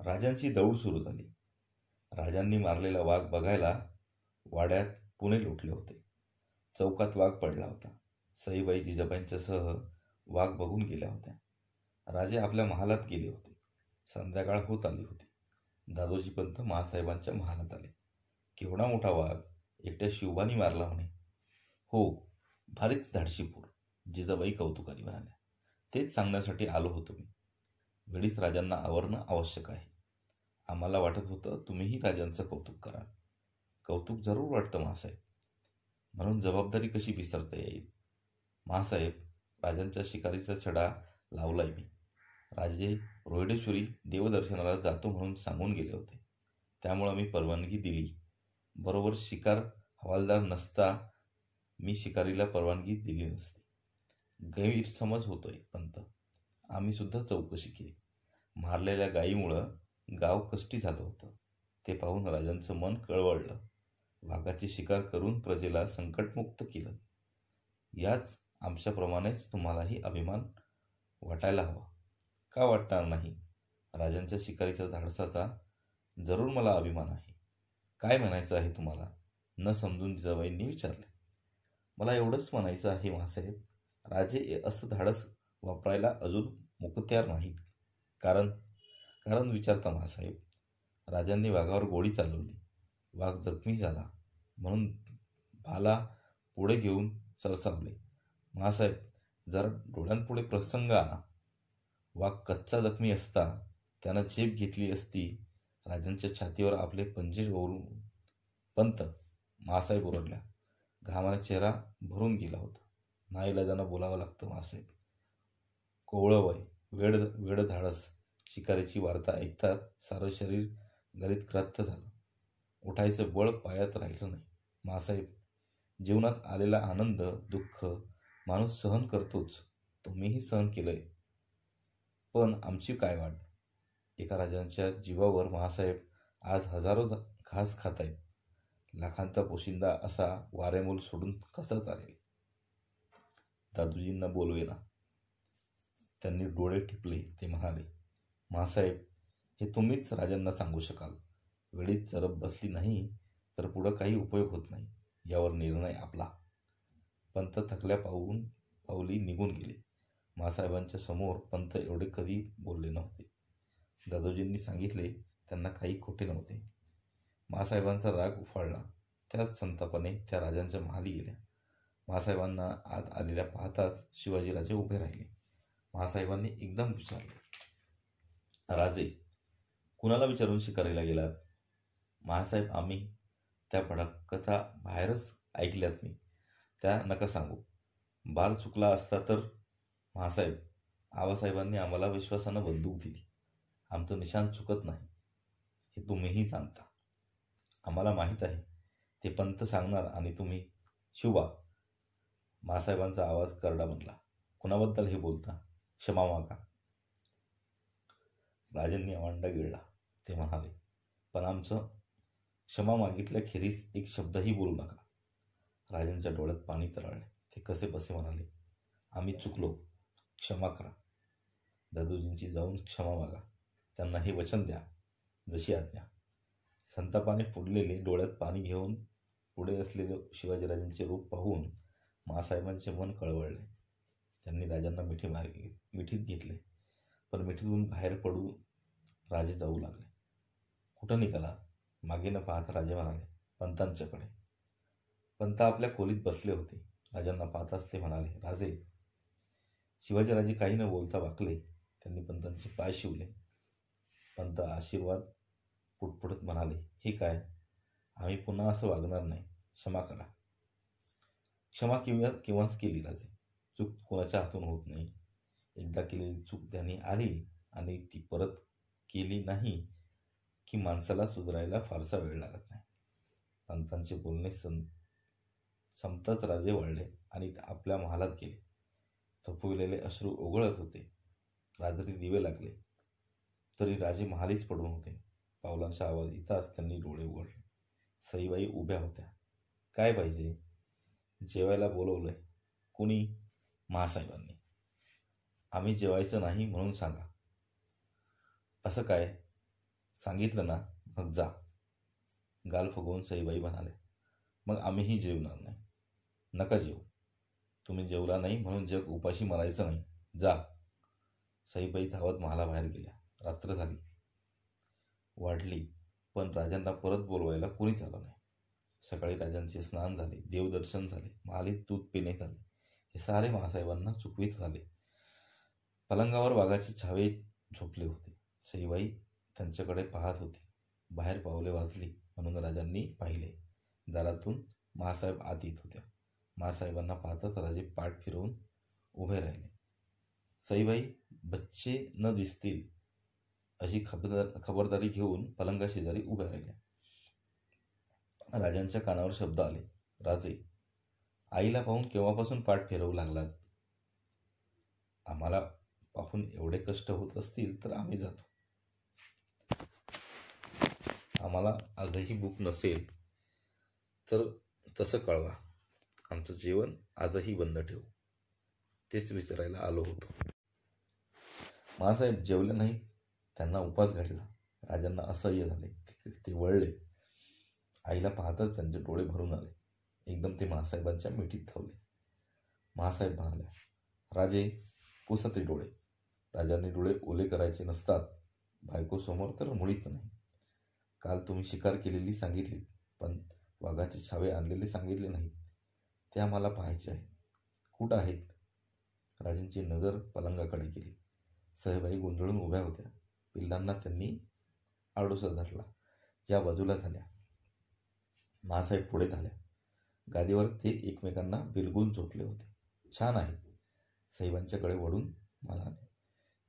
राजांची दौड सुरू झाली. राजांनी मारलेला वाघ बघायला वाड्यात पुणे लोटले होते. चौकात वाघ पडला होता. सईबाई जिजाबाईंच्यासह वाघ बघून गेल्या होत्या. राजे आपल्या महालात गेले होते. संध्याकाळ होत आली होती. दादोजी पंत महासाहेबांच्या महालात आले. केवढा मोठा वाघ, एकट्या शिवबानी मारला म्हणे. हो, भारीच धाडशी पोर, जिजाबाई कौतुकाने म्हणाल्या. तेच सांगण्यासाठी आलो होतो मी. वेळीच राजांना आवरणं आवश्यक आहे. आम्हाला वाटत होतं तुम्हीही राजांचं कौतुक कराल. कौतुक जरूर वाटतं महासाहेब, म्हणून जबाबदारी कशी विसरता येईल. महासाहेब, राजांच्या शिकारीचा छडा लावलाय मी. राजे रोहिडेश्वरी देवदर्शनाला जातो म्हणून सांगून गेले होते. त्यामुळं मी परवानगी दिली. बरोबर शिकार हवालदार नसता मी शिकारीला परवानगी दिली नसती. गैरसमज होतोय पंत. आम्ही सुद्धा चौकशी केली. मारलेल्या गायीमुळं गाव कष्टी झालं होतं. ते पाहून राजांचं मन कळवळलं. वाघाची शिकार करून प्रजेला संकटमुक्त केलं. याच आमच्याप्रमाणेच तुम्हालाही अभिमान वाटायला हवा. का वाटणार नाही? राजांच्या शिकारीचा धाडसाचा जरूर मला अभिमान आहे. काय म्हणायचं आहे तुम्हाला? न समजून जिजाबाईंनी विचारले. मला एवढंच म्हणायचं आहे महासाहेब, राजे असं धाडस वापरायला अजून मुकत्यार नाहीत. कारण विचारता महासाहेब, राजांनी वाघावर गोळी चालवली. वाघ जखमी झाला म्हणून भाला पुढे घेऊन सरसावले. महासाहेब, जरा डोळ्यांपुढे प्रसंग आणा. वाघ कच्चा जखमी असता त्यानं झेप घेतली असती. राजांच्या छातीवर आपले पंजे ओरून. पंत, महासाहेब ओरडल्या. घामाने चेहरा भरून गेला होता. नाईलाजानं बोलावं लागतं महासाहेब. कोवळं वय, वेड धाडस. शिकारीची वार्ता ऐकताच सारं शरीर गलितग्राह्य झालं. उठायचं बळ पायात राहिलं नाही. महासाहेब, जीवनात आलेला आनंद, दुःख माणूस सहन करतोच. तुम्हीही सहन केलंय. पण आमची काय वाट? एका राजांच्या जीवावर महासाहेब आज हजारो घास खातायत. लाखांचा पोशिंदा असा वारेमूल सोडून कसा चालेल? दादोजींना बोलवेना. त्यांनी डोळे टिपले. ते म्हणाले, महासाहेब, हे तुम्हीच राजांना सांगू शकाल. वेळीच चरब बसली नाही तर पुढं काही उपयोग होत नाही. यावर निर्णय आपला. पंत थकल्या पाऊली निघून गेले. महासाहेबांच्या समोर पंत एवढे कधी बोलले नव्हते. दादोजींनी सांगितले त्यांना काही खोटे नव्हते. महासाहेबांचा राग उफाळला. त्याच संतापाने त्या राजांच्या महाली गेल्या. महासाहेबांना आत आलेल्या पाहताच शिवाजीराजे उभे राहिले. महासाहेबांनी एकदम विचारले, राजे, कुणाला विचारून शिकारीला गेलात? महासाहेब, आम्ही त्या भडकथा बाहेरच ऐकल्यात मी. त्या नका सांगू. बार चुकला असता तर? महासाहेब, आबासाहेबांनी आम्हाला विश्वासानं बंदूक दिली. आमचं निशाण चुकत नाही, हे तुम्हीही जाणता. आम्हाला माहीत आहे ते पंत सांगणार आणि तुम्ही. शिवबा, महासाहेबांचा आवाज करडा बनला. कुणाबद्दल हे बोलता? क्षमा मागा. राजांनी आवांडा गिळला. ते म्हणाले, पण आमचं क्षमा मागितल्याखेरीज एक शब्दही बोलू नका. राजांच्या डोळ्यात पाणी तरळले. ते कसे बसे म्हणाले, आम्ही चुकलो, क्षमा करा. दादोजींची जाऊन क्षमा मागा. त्यांना हे वचन द्या, जशी आज्ञा. संतापाने फुडलेले डोळ्यात पाणी घेऊन पुढे असलेले शिवाजीराजांचे रूप पाहून महासाहेबांचे मन कळवळले. त्यांनी राजांना मिठीत घेतले. पण मिठीतून बाहेर पडून राजे जाऊ लागले. कुठं निघाला? मागे न पाहता राजे म्हणाले, पंतांच्याकडे. पंत आपल्या खोलीत बसले होते. राजांना पाहताच ते म्हणाले, राजे. शिवाजीराजे काही न बोलता वाकले. त्यांनी पंतांचे पाय शिवले. पंत आशीर्वाद पुटपुटत म्हणाले, हे काय? आम्ही पुन्हा असं वागणार नाही. क्षमा करा. क्षमा केव्हाच केली राजे. चूक कोणाच्या हातून होत नाही. एकदा केलेली चूक त्यांनी आली आणि ती परत केली नाही की माणसाला सुधारायला फारसा वेळ लागत नाही. पंतांचे बोलणे संपताच राजे वळले आणि आपल्या महालात गेले. थोपविलेले अश्रू ओघळत होते. रात्री दिवे लागले तरी राजे महालीच पडून होते. पावलांचा आवाज येताच त्यांनी डोळे उघडले. सईबाई उभ्या होत्या. काय पाहिजे? जेवायला बोलवलंय. कुणी? महासाहेबांनी. आम्ही जेवायचं नाही म्हणून सांगा. असं काय? सांगितलं ना, मग जा. गाल फुगवून सईबाई म्हणाले, मग आम्हीही जेवणार नाही. नका जेवू. तुम्ही जेवला नाही म्हणून जग उपाशी मरायचं नाही. जा. सईबाई धावत महालाबाहेर गेल्या. रात्र झाली, वाढली, पण राजांना परत बोलवायला कोणीच आलं नाही. सकाळी राजांचे स्नान झाले, देवदर्शन झाले, महालीत दूध पिणे झाले. हे सारे मासाहेबांना चुकवीत झाले. पलंगावर वाघाचे छावे झोपले होते. सईबाई त्यांच्याकडे पाहत होती. बाहेर पावले वाजली म्हणून राजांनी पाहिले. दारातून मासाहेब आत येत होत्या. मासाहेबांना पाहताच राजे पाठ फिरवून उभे राहिले. सईबाई बच्चे न दिसतील अशी खबरदारी घेऊन पलंगाशेजारी उभ्या राहिल्या. राजांच्या कानावर शब्द आले, राजे, आईला पाहून केव्हापासून पाठ फिरवू लागलात? आम्हाला पाहून एवढे कष्ट होत असतील तर आम्ही जातो. आम्हाला आजही भूक नसेल तर तसं कळवा. आमचं जेवण आजही बंद ठेवू. तेच विचारायला आलो होतो. मासाहेब जेवले नाही. त्यांना उपास घडला. राजांना असह्य झाले. ते वळले. आईला पाहताच त्यांचे डोळे भरून आले. एकदम ते मासाहेबांच्या मिठीत धावले. मासाहेब म्हणाल्या, राजे, पुसा ते डोळे. राजांनी डोळे ओले करायचे नसतात. बायकोसमोर तर मुळीच नाही. काल तुम्ही शिकार केलेली सांगितली, पण वाघाचे छावे आणलेले सांगितले नाही. ते आम्हाला पाहायचे आहे. कुठं आहेत? राजांची नजर पलंगाकडे गेली. सईबाई गोंधळून उभ्या होत्या. पिल्लांना त्यांनी आडोसा धरला. या बाजूला झाल्या. मासाहेब पुढे झाल्या. गादीवर ते एकमेकांना बिलगून झोपले होते. छान आहे. सईबाईंच्याकडे वळून म्हणाले,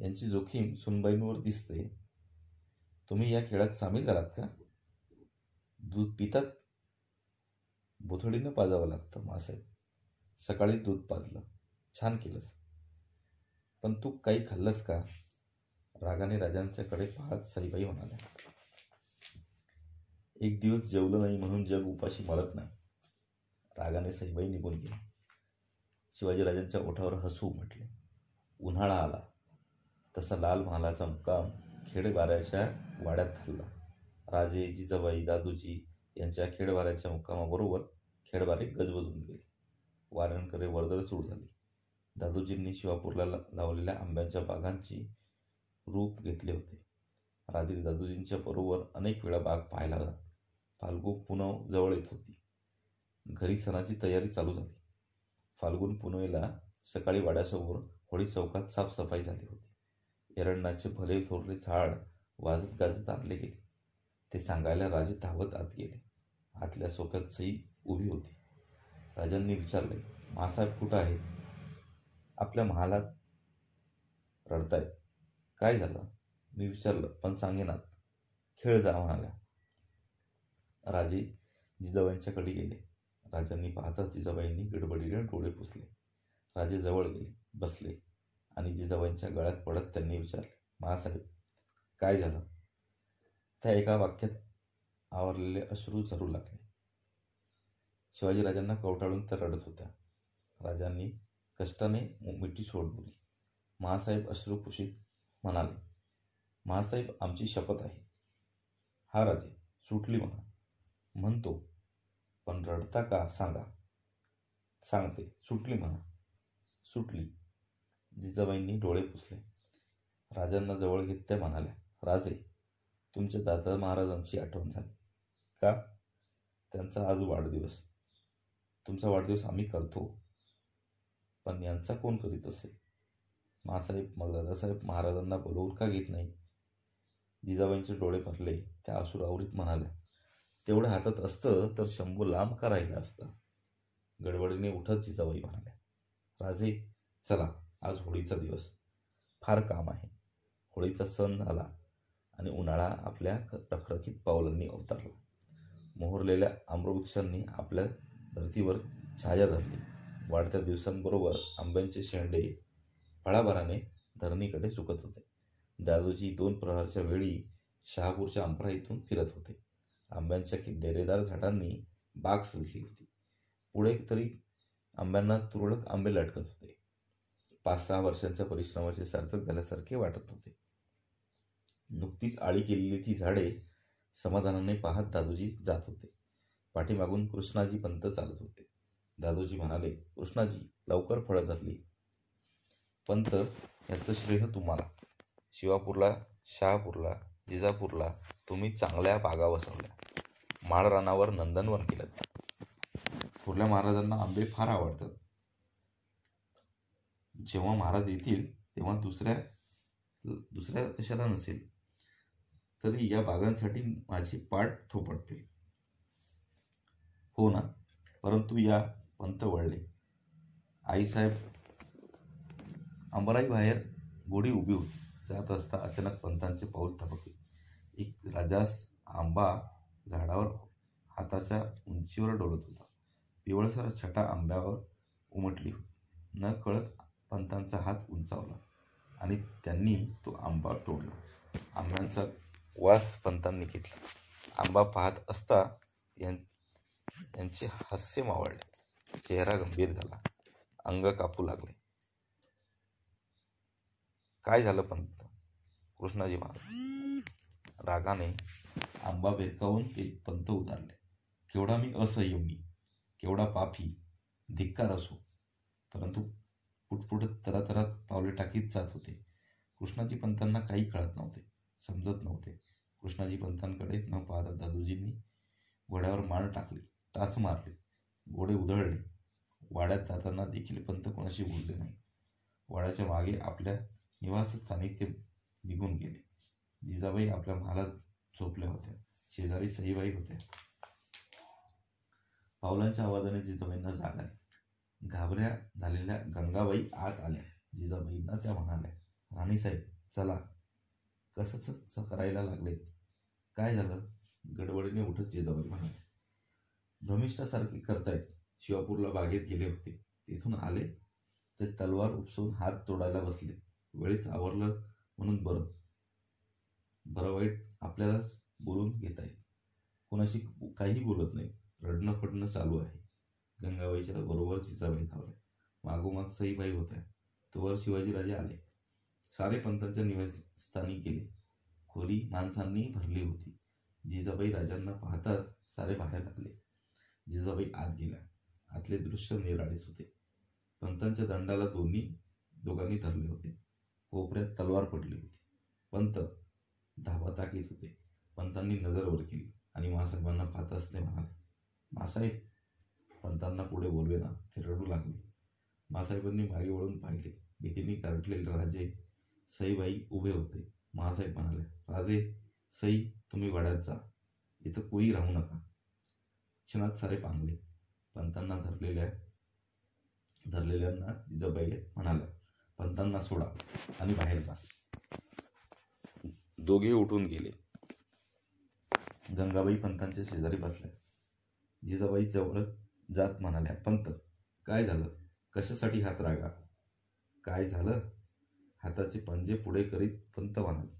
यांची जोखीम सुनबाईंवर दिसते. तुम्ही या खेळात सामील झालात का? दूध पितात? बोथडीनं पाजावं लागतं मासाहेब. सकाळी दूध पाजलं. छान केलंस. पण तू काही खाल्लंस का? रागाने राजांच्याकडे पाहत सईबाई म्हणाल्या, एक दिवस जेवलं नाही म्हणून जग उपाशी मरत नाही. रागाने सईबाई निघून गेली. शिवाजीराजांच्या ओठावर हसू उमटले. उन्हाळा आला तसा लाल महालाचा मुक्काम खेडेबाऱ्याच्या वाड्यात हल्ला. राजे, जिजाबाई, दादूजी यांच्या खेडवाऱ्याच्या मुक्कामाबरोबर खेडबारे गजबजून गेले. वाऱ्यांकडे वर्दळ सुरू झाली. दादूजींनी शिवापूरला लावलेल्या आंब्याच्या बागांची रूप घेतले होते. रात्री दादूजींच्या बरोबर अनेक वेळा बाग पाहायला जात. फाल्गुन पुनव जवळ येत होती. घरी सणाची तयारी चालू झाली. फाल्गुन पुनवेला सकाळी वाड्यासमोर होळी चौकात साफसफाई झाली होती. एरंडाचे भले थोरले झाड वाजत गाजत आणले गेले. ते सांगायला राजे धावत आत गेले. आतल्या सोफ्यात सई उभी होती. राजांनी विचारले, मासाहेब कुठं आहेत? आपल्या महालात रडतायत. काय झालं? मी विचारलं, पण सांगेनात. खेळ जा म्हणाल्या. राजे जिजाबाईंच्याकडे गेले. राजांनी पाहताच जिजाबाईंनी गडबडीने डोळे पुसले. राजे जवळ गेले, बसले आणि जिजाबाईंच्या गळ्यात पडत त्यांनी विचारले, महासाहेब काय झालं? त्या एका वाक्यात आवरलेले अश्रू झरू लागले. शिवाजीराजांना कवटाळून त्या रडत होत्या. राजांनी कष्टाने मिठी सोडली. महासाहेब अश्रुपुशीत म्हणाले, महासाहेब आमची शपथ आहे. हा राजे, सुटली म्हणा. म्हणतो, पण रडता का सांगा. सांगते, सुटली म्हणा. सुटली. जिजाबाईंनी डोळे पुसले. राजांना जवळ घेत त्या म्हणाल्या, राजे, तुमच्या दादा महाराजांची आठवण झाली का? त्यांचा आज वाढदिवस. तुमचा वाढदिवस आम्ही करतो, पण यांचा कोण करीत असेल? मासाहेब, मग दादासाहेब महाराजांना बोलवून का घेत नाही? जिजाबाईंचे डोळे भरले. त्या अश्रुआवरीत म्हणाल्या, तेवढं हातात असतं तर शंभू लांब का राहिला असता. गडबडीने उठत जिजाबाई म्हणाल्या, राजे चला, आज होळीचा दिवस. फार काम आहे. होळीचा सण झाला आणि उन्हाळा आपल्या रखरखीत पावलांनी अवतारला. मोहरलेल्या आम्रवृक्षांनी आपल्या धर्तीवर छाया धरली. वाढत्या दिवसांबरोबर आंब्यांचे शेंडे फळाभराने धरणीकडे सुकत होते. दादूजी 2 प्रहरच्या वेळी शहापूरच्या अंपराईतून फिरत होते. आंब्यांच्या डेरेदार झाडांनी बाग सजली होती. पुढे तरी आंब्यांना तुरळक आंबे लटकत होते. 5-6 वर्षांच्या परिश्रमाचे सार्थक झाल्यासारखे वाटत होते. नुकतीच आळी केलेली ती झाडे समाधानाने पाहत दादोजी जात होते. पाठीमागून कृष्णाजी पंत चालत होते. दादोजी म्हणाले, कृष्णाजी, लवकर फळं धरली. पंत, याचं श्रेय तुम्हाला. शिवापूरला, शहापूरला, जिजापूरला तुम्ही चांगल्या बागा वसवल्या. माळरानावर नंदनवन केलं. थोरल्या महाराजांना आंबे फार आवडतात. जेव्हा महाराज येतील तेव्हा दुसऱ्या कशाला नसेल तरी या बागांसाठी माझी पाठ थोपटते. हो ना, परंतु या पंत वळले. आईसाहेब अंबराई बाहेर गोडी उभी होती. जात असता अचानक पंतांचे पाऊल थबकले. एक राजास आंबा झाडावर हाताच्या उंचीवर डोलत होता. पिवळसर छटा आंब्यावर उमटली होती. न कळत पंतांचा हात उंचावला आणि त्यांनी तो आंबा तोडला. आंब्यांचा वास पंतांनी घेतला. आंबा पाहत असता यांचे हास्य मावळले. चेहरा गंभीर झाला. अंग कापू लागले. काय झालं पंत? कृष्णाजी म्हणाले. रागाने आंबा भिरकावून ते पंत उदारले. केवढा मी असंयमी, केवढा पापी, धिक्कार असो. परंतु पुटपुटत तरातरात पावले टाकीत जात होते. कृष्णाजी पंतांना काही कळत नव्हते, समजत नव्हते. कृष्णाजी पंतांकडे न पाहता दादोजींनी घोड्यावर मान टाकली, टाच मारली. घोडे उधळले. वाड्यात जाताना देखील पंत कोणाशी बोलले नाही. वाड्याच्या मागे आपल्या निवासस्थानी ते निघून गेले. जिजाबाई आपल्या महालात झोपल्या होत्या. शेजारी सईबाई होत्या. पावलांच्या आवाजाने जिजाबाईंना जाग आली. घाबऱ्या झालेल्या गंगाबाई आत आल्या. जिजाबाईंना त्या म्हणाल्या, राणीसाहेब, चला. कसंच करायला लागलेत? काय झालं? गडबडीने उठत जिजाबाई म्हणाले, भ्रमिष्ठासारखे करतायत. शिवापूरला बागेत गेले होते. तिथून आले ते तलवार उपसून हात तोडायला बसले. वेळीच आवरलं म्हणून बरं वाईट आपल्यालाच बोलून घेता येईल. कोणाशी काही बोलत नाही. रडणं फडणं चालू आहे. गंगाबाईच्या बरोबर जिजाबाई धावल्या. मागोमाग सईबाई होत्या. तोवर शिवाजीराजे आले. सारे पंतांच्या निवासस्थानी गेले. खोली माणसांनी भरली होती. जिजाबाई राजांना पाहताच सारे बाहेर आले. जिजाबाई आत गेल्या. आतले दृश्य निराळेच होते. पंतांच्या दंडाला दोघांनी धरले होते. कोपऱ्यात तलवार पडली होती. पंत धाबा टाकीत होते. पंतांनी नजर वर केली आणि मासाहेबांना पाहताच ते म्हणाले, मासाहेब. पंतांना पुढे बोलवेना. ते रडू लागले. मासाहेबांनी मागे वळून पाहिले. भीतीने गारठलेले राजे, सईबाई उभे होते. मासाहेब म्हणाले, राजे, सई, तुम्ही वाड्यात जा. इथं कोणी राहू नका. क्षणात सारे पांगले. पंतांना धरलेल्यांना जिजाबाई म्हणाल्या, पंतांना सोडा आणि बाहेर जा. दोघे उठून गेले. गंगाबाई पंतांच्या शेजारी बसल्या. जिजाबाई जवळ जात म्हणाल्या, पंत, काय झालं? कशासाठी हात रागा? काय झालं? हाताचे पंजे पुढे करीत पंत म्हणाले,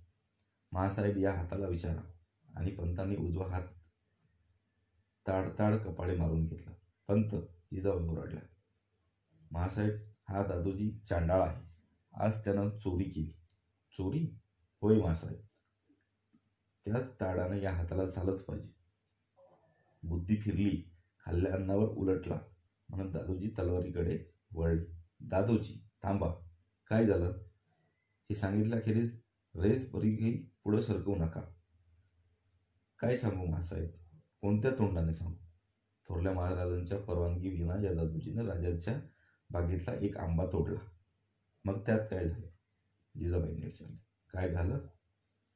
महासाहेब, या हाताला विचारा. आणि पंतांनी उजवा हात ताडताड कपाळे मारून घेतला. पंत, जिजाबाई ओरडल्या, महासाहेब, हा दादोजी चांडाळ आहे. आज त्यानं चोरी केली. चोरी? होय महासाहेब. त्याच ताडानं या हाताला झालंच पाहिजे. बुद्धी फिरली. खाल्ल्या अन्नावर उलटला म्हणून दादोजी तलवारीकडे वळले. दादोजी, थांबा. काय झालं? हे सांगितल्याखेरीज रेस बरीही पुढं सरकवू नका. काय सांगू महासाहेब? कोणत्या तोंडाने सांगू? थोरल्या महाराजांच्या परवानगी विना या दादोजीनं राजाच्या बागेतला एक आंबा तोडला. मग त्यात काय झाले? जिजाबाईंनी विचारले. काय झालं?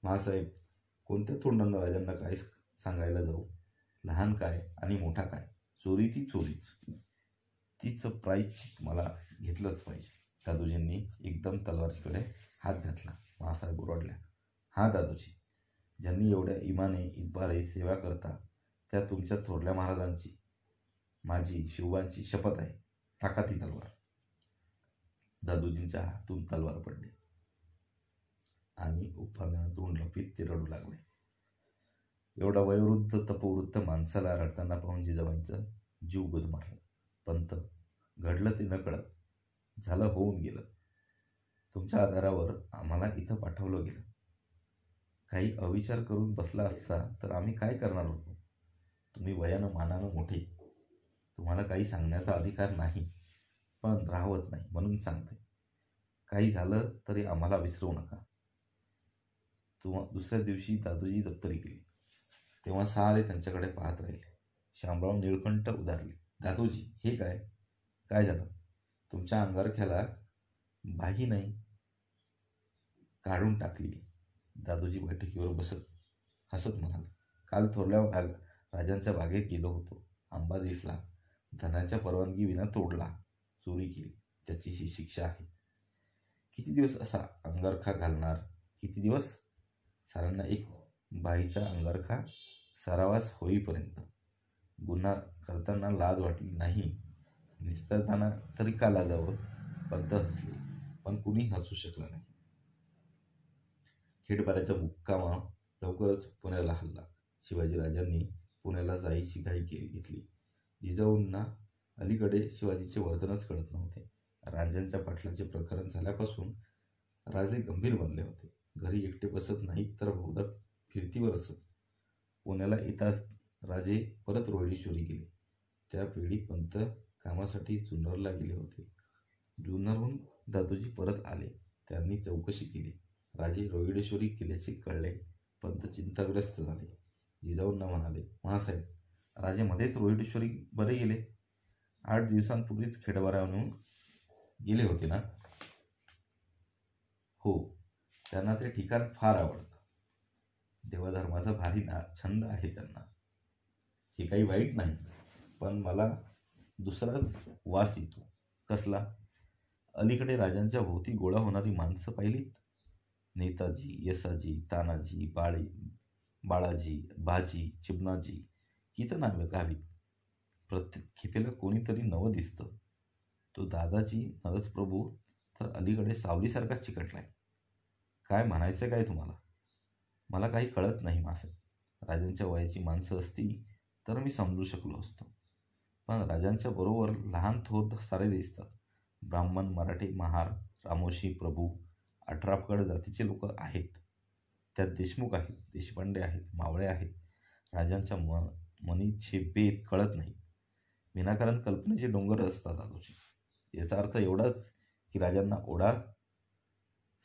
महासाहेब, कोणत्या तोंडानं राजांना काय सांगायला जाऊ? लहान काय आणि मोठा काय, चोरी ती चोरीच. तिचं प्रायश्चित मला घेतलंच पाहिजे. दादोजींनी एकदम तलवारीकडे हात घातला. महासाहेब ओरडल्या, हा दादोजी, ज्यांनी एवढ्या इमाने इतबारे सेवा करता त्या तुमच्या थोरल्या महाराजांची, माझी, शिवबांची शपथ आहे. टाका ती तलवार. दादोजींच्या हातून तलवार पडली आणि उपरण्यातून लपीत ते रडू लागले. एवढा वयोवृद्ध तपवृद्ध माणसाला रडताना पाहून जिजाबाईंचा जीव गुदमरला. पंत, घडलं ते न कळत. झालं होऊन गेलं. तुमच्या आधारावर आम्हाला इथं पाठवलं गेलं. काही अविचार करून बसला असता तर आम्ही काय करणार होतो? तुम्ही वयानं मानानं मोठे, तुम्हाला काही सांगण्याचा अधिकार नाही, पण राहवत नाही म्हणून सांगते. काही झालं तरी आम्हाला विसरवू नका. दुसऱ्या दिवशी दादोजी दप्तरी गेले तेव्हा सारे त्यांच्याकडे पाहत राहिले. शामराव निळकंठ उदारले. दादोजी, हे काय काय झालं? तुमच्या अंगारख्याला बाही नाही काढून टाकली. दादोजी बैठकीवर बसत हसत म्हणाले, काल थोरल्या राजांच्या बागेत गेलो होतो. आंबा दिसला, धनाच्या परवानगी विना तोडला, चोरी केली, त्याची ही शिक्षा आहे. किती दिवस असा अंगारखा घालणार? किती दिवस? साऱ्यांना एक बाईचा अंगारखा सरावास होईपर्यंत. गुन्हा करताना लाज वाटली नाही, निसटताना तरी का लाजावं? पंत हसले, पण कुणी हसू शकलं नाही. खेडबाऱ्याच्या मुक्कामा लवकरच पुण्याला हल्ला. शिवाजीराजांनी पुण्याला जायची घाई घेतली. जिजाऊंना अलीकडे शिवाजीचे वर्तनच कळत नव्हते. राजांच्या पाटलाचे प्रकरण झाल्यापासून राजे गंभीर बनले होते. घरी एकटे बसत नाहीत तर बहुधा फिरतीवर असत. पुण्याला येताच राजे परत रोहिडेश्वरी गेले. त्या वेळी पंत कामासाठी जुन्नरला गेले होते. जुन्नरहून दादोजी परत आले. त्यांनी चौकशी केली. राजे रोहिडेश्वरी केल्याचे कळले. पंत चिंताग्रस्त झाले. जिजाऊंना म्हणाले, महासाहेब, राजे मध्येच रोहिडेश्वरी बरे गेले. 8 दिवसांपूर्वीच खेडबाऱ्याहून गेले होते ना? हो, त्यांना ते ठिकाण फार आवडतं. देवाधर्माचा भारी छंद आहे त्यांना. हे काही वाईट नाही, पण मला दुसराच वास येतो. कसला? अलीकडे राजांच्या भोवती गोळा होणारी माणसं पाहिलीत? नेताजी, येसाजी, तानाजी, बाळाजी, बाजी, चिमणाजी, किती नावे गावीत. प्रत्येक खेपेला कोणीतरी नवं दिसतं. तो दादाजी नरसप्रभू तर अलीकडे सावलीसारखा चिकटलाय. काय म्हणायचं काय तुम्हाला? मला काही कळत नाही मासाहेब. राजांच्या वयाची माणसं असती तर मी समजू शकलो असतो, पण राजांच्या बरोबर लहान थोर सारे दिसतात. ब्राह्मण, मराठे, महार, रामोशी, प्रभू, 18 फगड जातीचे लोक आहेत. त्यात देशमुख आहेत, देशपांडे आहेत, मावळे आहेत. राजांच्या मनीचे भेद कळत नाही. विनाकारण कल्पनेचे डोंगर असतात दादोजी. याचा अर्थ एवढाच की राजांना ओढा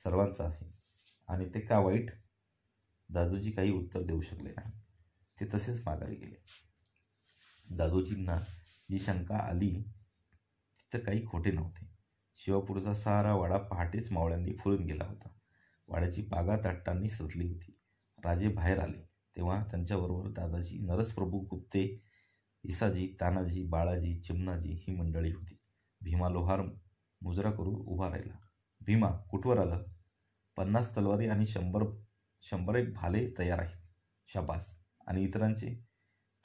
सर्वांचा आहे, आणि ते का वाईट? दादोजी काही उत्तर देऊ शकले नाही. ते तसेच माघारी गेले. दादोजींना जी शंका आली तिथं काही खोटे नव्हते. शिवापूरचा सारा वाडा पहाटेच मावळ्यांनी फुलून गेला होता. वाड्याची पागा ताटतांनी सजली होती. राजे बाहेर आले तेव्हा त्यांच्याबरोबर दादाजी, नरसप्रभू, गुप्ते, इसाजी, तानाजी, बाळाजी, चिमणाजी ही मंडळी होती. भीमा लोहार मुजरा करून उभा राहिला. भीमा, कुठवर आलं? 50 तलवारी आणि 100 भाले तयार आहेत. शाबास. आणि इतरांचे?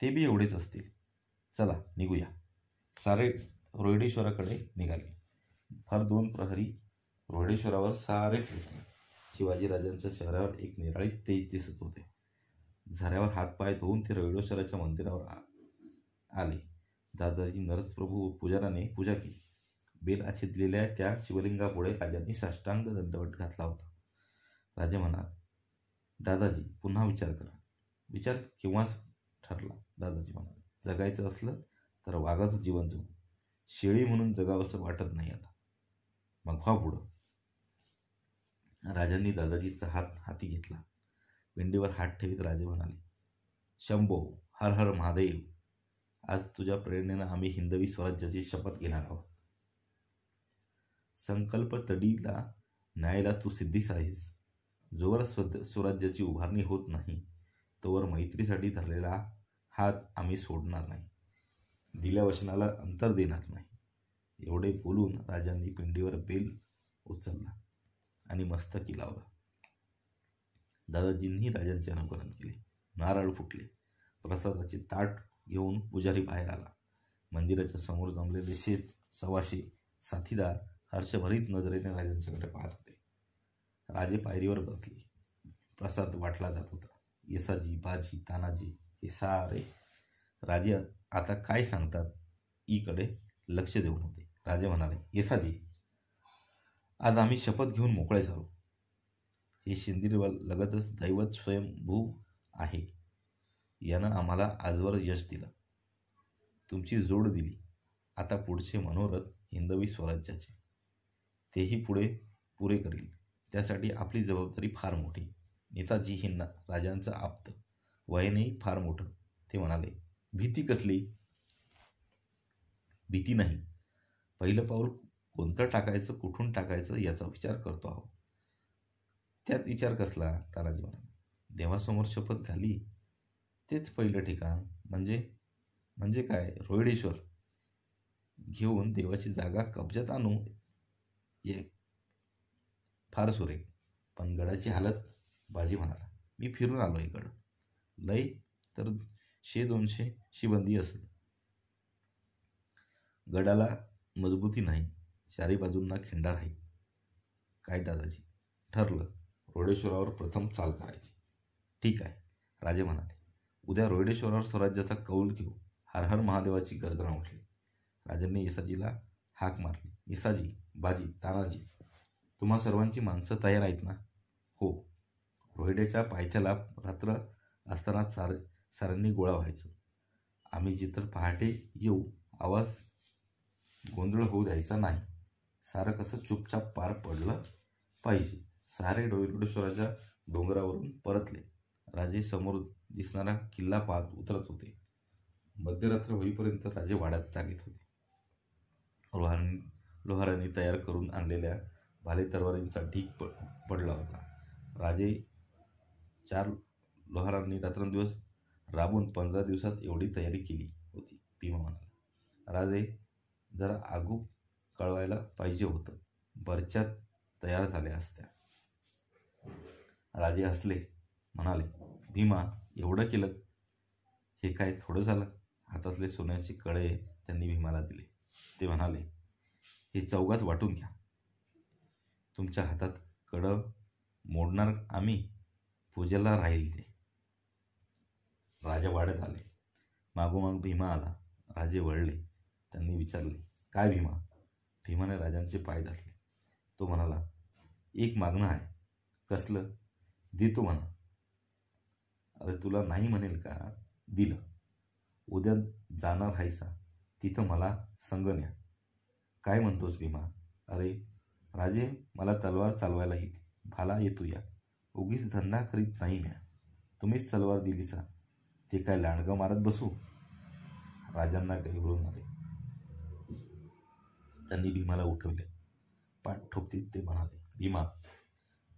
ते बी एवढेच असतील. चला निघूया. सारे रोहिडेश्वराकडे निघाले. फार 2 प्रहरी रोहिडेश्वरावर सारे फिरले. शिवाजीराजांच्या चेहऱ्यावर एक निराळी तेज दिसत होते. झऱ्यावर हातपाय धुवून ते रोहिडेश्वराच्या मंदिरावर आले. दादाजी, नरसप्रभू पुजाराने पूजा केली. बेल आच्छिदलेल्या त्या शिवलिंगापुढे राजांनी साष्टांग दंडवत घातला होता. राजे म्हणाले, दादाजी, पुन्हा विचार करा. विचार केव्हाच ठरला. दादाजी म्हणाले, जगायचं असलं तर वाघाचं जीवन जगू. शेळी म्हणून जगावंसं वाटत नाही आता. मग व्हा पुढं. राजांनी दादाजीचा हात हाती घेतला. पिंडीवर हात ठेवीत राजे म्हणाले, शंभो, हर हर महादेव. आज तुझ्या प्रेरणेनं आम्ही हिंदवी स्वराज्याची शपथ घेणार आहोत. संकल्प तडीला न्यायला तू सिद्धीस आहेस. जोवर स्वराज्याची उभारणी होत नाही तोवर मैत्रीसाठी धरलेला हात आम्ही सोडणार नाही. दिल्या वचनाला अंतर देणार नाही. एवढे बोलून राजांनी पिंडीवर बेल उचलला आणि मस्तकी लावला. दादाजींनी राजांचे अनुकरण केले. नारळ फुटले. प्रसादाचे ताट घेऊन पुजारी बाहेर आला. मंदिराच्या समोर जमलेले 100-125 साथीदार हर्षभरीत नजरेने राजांच्याकडे पाहत होते. राजे पायरीवर बसले. प्रसाद वाटला जात होता. येसाजी, बाजी, तानाजी हे सारे राजे आता काय सांगतात ईकडे लक्ष देऊन होते. राजे म्हणाले, येसाजी, आज आम्ही शपथ घेऊन मोकळे झालो. हे शिंदीर लगतच दैवत स्वयंभू आहे. यानं आम्हाला आजवर यश दिलं, तुमची जोड दिली. आता पुढचे मनोरथ हिंदवी स्वराज्याचे, तेही पुरे करील. त्यासाठी आपली जबाबदारी फार मोठी. नेताजी हे राजांचं आप्त, वयानेही फार मोठं. ते म्हणाले, भीती कसली? भीती नाही. पहिलं पाऊल कोणतं टाकायचं, कुठून टाकायचं याचा विचार करतो आहोत. त्यात विचार कसला? तानाजी म्हणाले, देवासमोर शपथ झाली तेच पहिलं ठिकाण. म्हणजे काय? रोहिडेश्वर घेऊन देवाची जागा कब्जात आणू. ये फार सुरेख. पण गडाची हालत? बाजी म्हणाला, मी फिरून आलोय गड. लय तर 100-200 शिबंदी असेल. गडाला मजबूती नाही, चारी बाजूंना खिंडार आहे. काय दादाजी? ठरलं, रोहिडेश्वरावर प्रथम चाल करायची. ठीक आहे, राजे म्हणाले. उद्या रोहिडेश्वरावर स्वराज्याचा कौल घेऊ. हर हर महादेवाची गर्जना उठली. राजांनी येसाजीला हाक मारली. येसाजी, बाजी, तानाजी, तुम्हा सर्वांची माणसं तयार आहेत ना? हो. रोहिडेच्या पायथ्याला रात्र असताना साऱ्यांनी गोळा व्हायचं. आम्ही जिथं पहाटे येऊ, आवाज गोंधळ होऊ द्यायचा नाही. सारं कसं चुपचाप पार पडलं पाहिजे. सारे रोहिडेश्वराच्या डोंगरावरून परतले. राजे समोर दिसणारा किल्ला पाहत उतरत होते. मध्यरात्र होईपर्यंत राजे वाड्यात जागीत होते. लोहारांनी तयार करून आणलेल्या भाले तलवारींचा ढीग पडला होता. राजे 4 लोहारांनी रात्रंदिवस राबून 15 दिवसात एवढी तयारी केली होती. भीमा म्हणाला, राजे जरा आगू कळवायला पाहिजे होतं. बरच्यात तयार झाल्या असत्या. राजे हसले, म्हणाले, भीमा, एवढं केलं हे काय थोडं झालं? हातातले सोन्याचे कळे त्यांनी भीमाला दिले. ते म्हणाले, हे चौघात वाटून घ्या. तुमच्या हातात कडं मोडणार आम्ही, पूजेला राहील ते. राजा वाड्यात आले. मागोमाग भीमा आला. राजे वळले. त्यांनी विचारले, काय भीमा? भीमाने राजांचे पाय धरले. तो म्हणाला, एक मागणं आहे. कसलं? देतो म्हणा. अरे तुला नाही म्हणेल का? दिलं. उद्या जाणार हायसा, तिथं मला संग न्या. काय म्हणतोस भीमा? अरे राजे, मला तलवार चालवायला येते, भाला येतो या. उगीच धंदा करीत नाही म्या. तुम्हीच तलवार दिलीसा, ते काय लांडगं मारत बसू? राजांना गैरवरून आले. त्यांनी भीमाला उठवले. पाठ ठोकतीत ते म्हणाले, भीमा,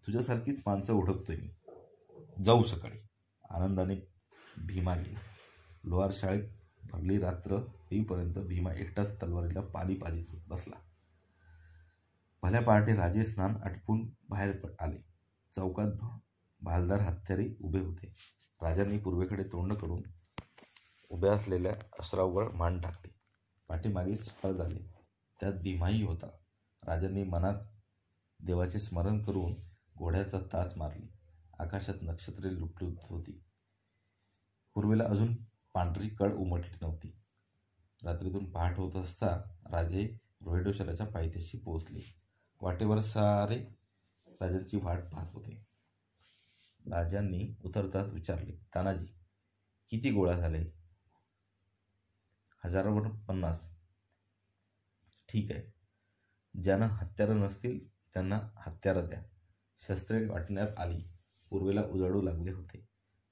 तुझ्यासारखीच माणसं ओळखतोय मी. जाऊ सकाळी. आनंदाने भीमा गेली. लोहार शाळेत भरली रात्र होईपर्यंत भीमा एकटाच तलवारीला पाणी पाजीत बसला. भल्या पहाटे राजे स्नान आटपून बाहेर आले. चौकात भालदार हत्यारे उभे होते. राजांनी पूर्वेकडे तोंड करून उभ्या असलेल्या अश्रावर मान टाकली. पाठीमागे फळ झाले. त्यात भीमाही होता. राजांनी मनात देवाचे स्मरण करून घोड्याचा तास मारली. आकाशात नक्षत्रे लुटलुटत होती. पूर्वेला अजून पांढरी कड उमटली नव्हती. रात्रीतून पहाट होत असता राजे रोहिडेश्वराच्या पायथ्याशी पोहोचले. वाटेवर सारे राजांची वाट पाहत होते. राजांनी उतरताच विचारले, तानाजी, किती गोळा झाले? 1000वर 50. ठीक आहे. ज्यांना हत्यारं नसतील त्यांना हत्यारं द्या. शस्त्रे वाटण्यात आली. पूर्वेला उजाडू लागले होते.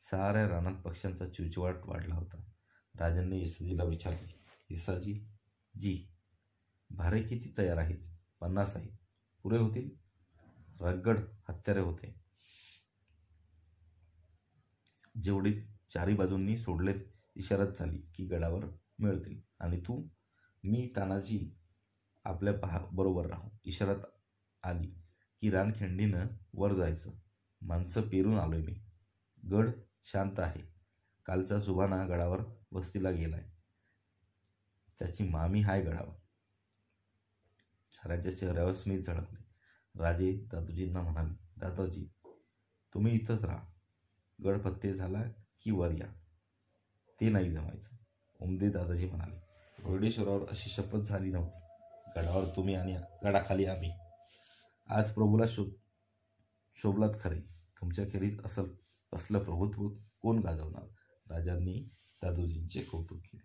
साऱ्या रानात पक्ष्यांचा चिवचिवाट वाढला होता. राजांनी येसाजीला विचारले, येसाजी जी, भारे किती तयार आहेत? 50 आहेत. पुरे होतील? रगड हत्यारे होते. जेवढे चारी बाजूंनी सोडले इशारात झाली की गडावर मिळतील. आणि तू? मी तानाजी आपल्या बरोबर राहू. इशारात आली की रानखिंडीनं वर जायचं. माणसं पेरून आलोय मी. गड शांत आहे. कालचा सुभाना गडावर वस्तीला गेलाय. त्याची मामी हाय गडावर. साऱ्यांच्या चेहऱ्यावर स्मित झळकले. राजे दादोजींना म्हणाले, दादाजी, तुम्ही इथंच राहा. गड फत्ते झाला की वर या. ते नाही जमायचं. उमदे दादाजी म्हणाले, रोहिडेश्वरावर अशी शपथ झाली नव्हती. गडावर तुम्ही आणि गडाखाली आम्ही. आज प्रभूला शोभलात खरे, तुमच्याखेरीज असलं प्रभुत्व कोण गाजवणार. राजांनी दादोजींचे कौतुक केले.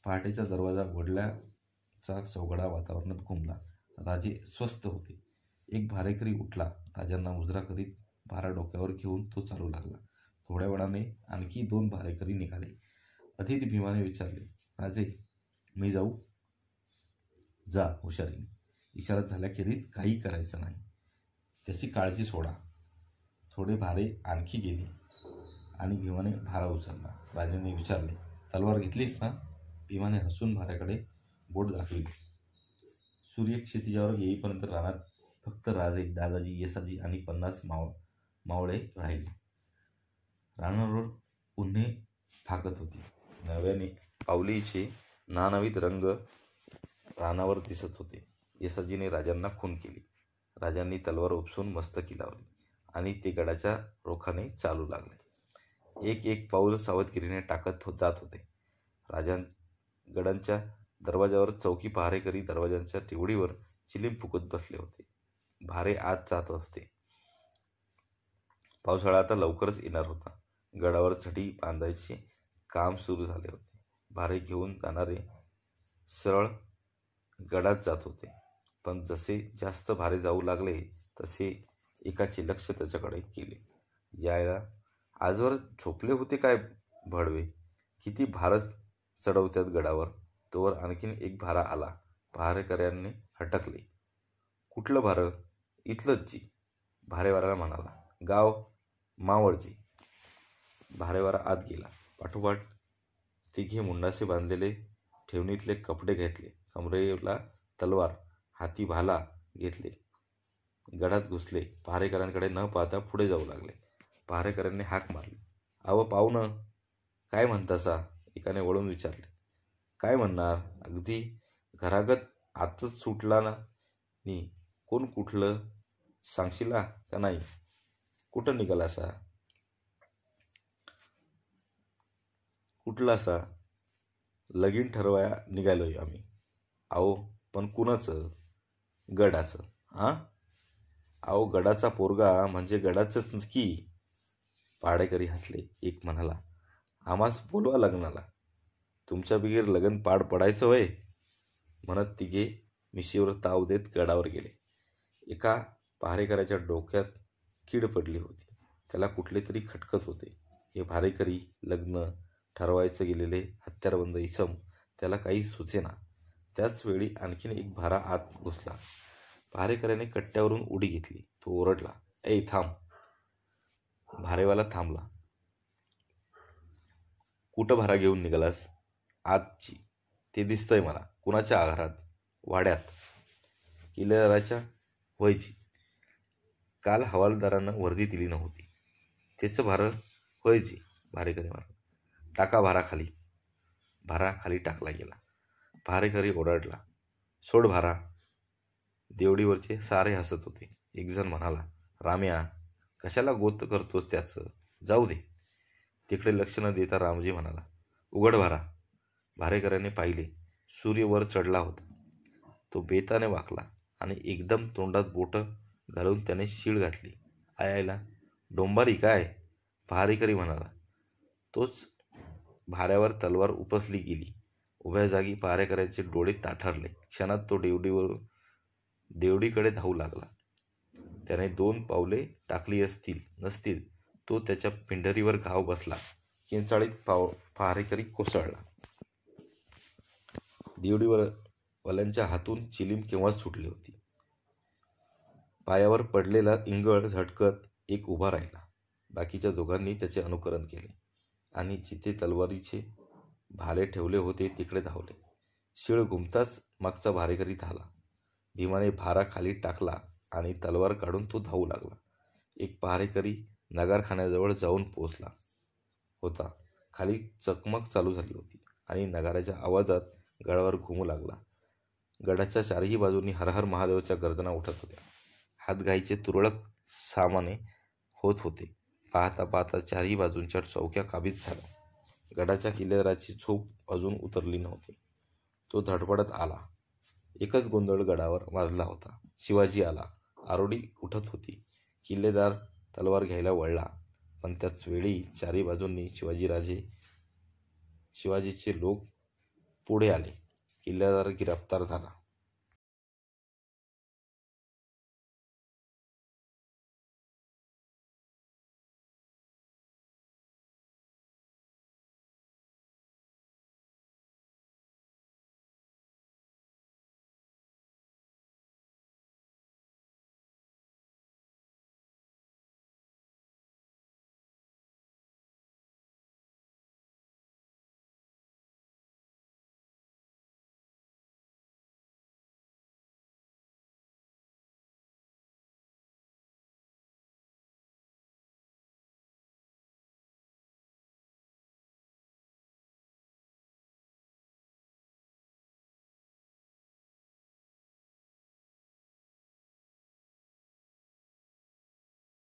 पहाटेचा दरवाजा वडल्याचा चौघडा वातावरणात घुमला. राजे स्वस्थ होते. एक भारेकरी उठला. राजांना मुजरा करीत भारा डोक्यावर घेऊन तो चालू लागला. थोड्या वेळाने आणखी 2 भारेकरी निघाले. अतिथी भीमाने विचारले, राजे, मी जाऊ? जा हुशारीने. इशारा झाल्याखेरीज काही करायचं नाही. त्याची काळजी सोडा. थोडे भारे आणखी गेले आणि भीमाने भारा उचलला. राजांनी विचारले, तलवार घेतलीस ना? भीमाने हसून भाऱ्याकडे बोट दाखविले. सूर्य क्षितिजावर येईपर्यंत रानात फक्त राजे, दादाजी, येसाजी आणि 50 मावळे राहिले. रानावर उन्हे फाकत होती. नव्याने पावलीचे नानवीत रंग रानावर दिसत होते. येसाजीने राजांना खून केली. राजांनी तलवार उपसून मस्तकी लावली आणि ते गडाच्या रोखाने चालू लागले. एक एक पाऊल सावधगिरीने टाकत जात होते. गडांच्या दरवाजावर चौकी पहारेकरी दरवाजांच्या टिवडीवर चिलीम फुकत बसले होते. भारे आत जात होते. पावसाळा आता लवकरच येणार होता. गडावर चढी बांधायचे काम सुरू झाले होते. भारे घेऊन जाणारे सरळ गडात जात होते. पण जसे जास्त भारे जाऊ लागले तसे एकाचे लक्ष त्याच्याकडे केले. यायला आजवर झोपले होते काय भडवे? किती भारच चढवत्यात गडावर. तोवर आणखीन एक भारा आला. पहारेकऱ्यांनी हटकले. कुठलं भारं? इथलंच जी. भारेवाराला म्हणाला. गाव मावळजी. भारेवारा आत गेला. पाठोपाठ तिघे मुंडासे बांधलेले ठेवणीतले कपडे घेतले. कमरेला तलवार, हाती भाला घेतले. गडात घुसले. पहारेकरांकडे न पाहता पुढे जाऊ लागले. पहारेकरांनी हाक मारली. अव पाहुणं, काय म्हणतासा? एकाने वळून विचारले. काय म्हणणार? अगदी घरागत आतच सुटला ना नी. कोण कुठलं सांगशिला का नाही? कुठं निघालासा? कुठला असा? लगीन ठरवाया निघालोय आम्ही. अहो पण कुणाचं? गडाचं. हां? अहो गडाचा पोरगा म्हणजे गडाचंच की. पाडेकरी हसले. एक म्हणाला, आम्हास बोलवा लग्नाला. तुमच्या बिगेर लगन पाड पडायचं वय? म्हणत तिघे मिशीवर ताव देत गडावर गेले. एका पहारेकराच्या डोक्यात कीड पडली होती. त्याला कुठले तरी खटकत होते. हे पहारेकरी, लग्न ठरवायचं गेलेले हत्यारबंद इसम, त्याला काही सुचेना. त्याच वेळी आणखीन एक भारा आत घुसला. पहारेकऱ्याने कट्ट्यावरून उडी घेतली. तो ओरडला, ऐ थांब. भारेवाला थांबला. कुठं भारा घेऊन निघालास? आजची. ते दिसतंय मला. कुणाच्या आघारात? वाड्यात. किल्लेदाराच्या? व्हायची. काल हवालदारानं वर्दी दिली नव्हती. त्याचं भारं? व्हायची. भारेकरी मारला. टाका भारा खाली. भारा खाली टाकला गेला. पहारेकरी ओरडला, सोड भारा. देवडीवरचे सारे हसत होते. एक जण म्हणाला, राम्या, कशाला गोत करतोस त्याचं? जाऊ दे. तिकडे लक्ष न देता रामजी म्हणाला, उघड भारा. भारेकऱ्याने पाहिले. सूर्य वर चढला होता. तो बेताने वाकला आणि एकदम तोंडात बोटं घालून त्याने शीळ घातली. आयायला डोंबारी काय? पहारेकरी म्हणाला. तोच भाऱ्यावर तलवार उपसली गेली. उभ्या जागी पहारेकऱ्यांचे डोळे ताठरले. क्षणात तो देवडीकडे धावू लागला. त्याने 2 पावले टाकली नसतील तो त्याच्या पिंढरीवर घाव बसला. किंचाळीत पहारेकरी कोसळला. देवडीवाल्यांच्या हातून चिलीम केव्हाच सुटली होती. पायावर पडलेला इंगळ झटकत एक उभा राहिला. बाकीच्या दोघांनी त्याचे अनुकरण केले आणि जिथे तलवारीचे भाले ठेवले होते तिकडे धावले. शीळ घुमताच मागचा भारेकरी धावला. भीमाने भारा खाली टाकला आणि तलवार काढून तो धावू लागला. एक पहारेकरी नगारखान्याजवळ जाऊन पोहोचला होता. खाली चकमक चालू झाली होती आणि नगाराच्या आवाजात गडावर घुमू लागला. गडाच्या चारही बाजूंनी हर हर महादेवच्या गर्जना उठत होत्या. हातघाईचे तुरळक सामाने होत होते. पाहता पाहता चारही बाजूंच्या चौक्या काबीज झाल्या. गडाच्या किल्लेदाराची झोप अजून उतरली नव्हती. तो धडपडत आला. एकच गोंधळ गडावर माजला होता. शिवाजी आला. आरोडी उठत होती. किल्लेदार तलवार घ्यायला वळला, पण त्याच वेळी चारी बाजूंनी शिवाजीचे लोक पुढे आले. किल्लेदार गिरफ्तार झाला.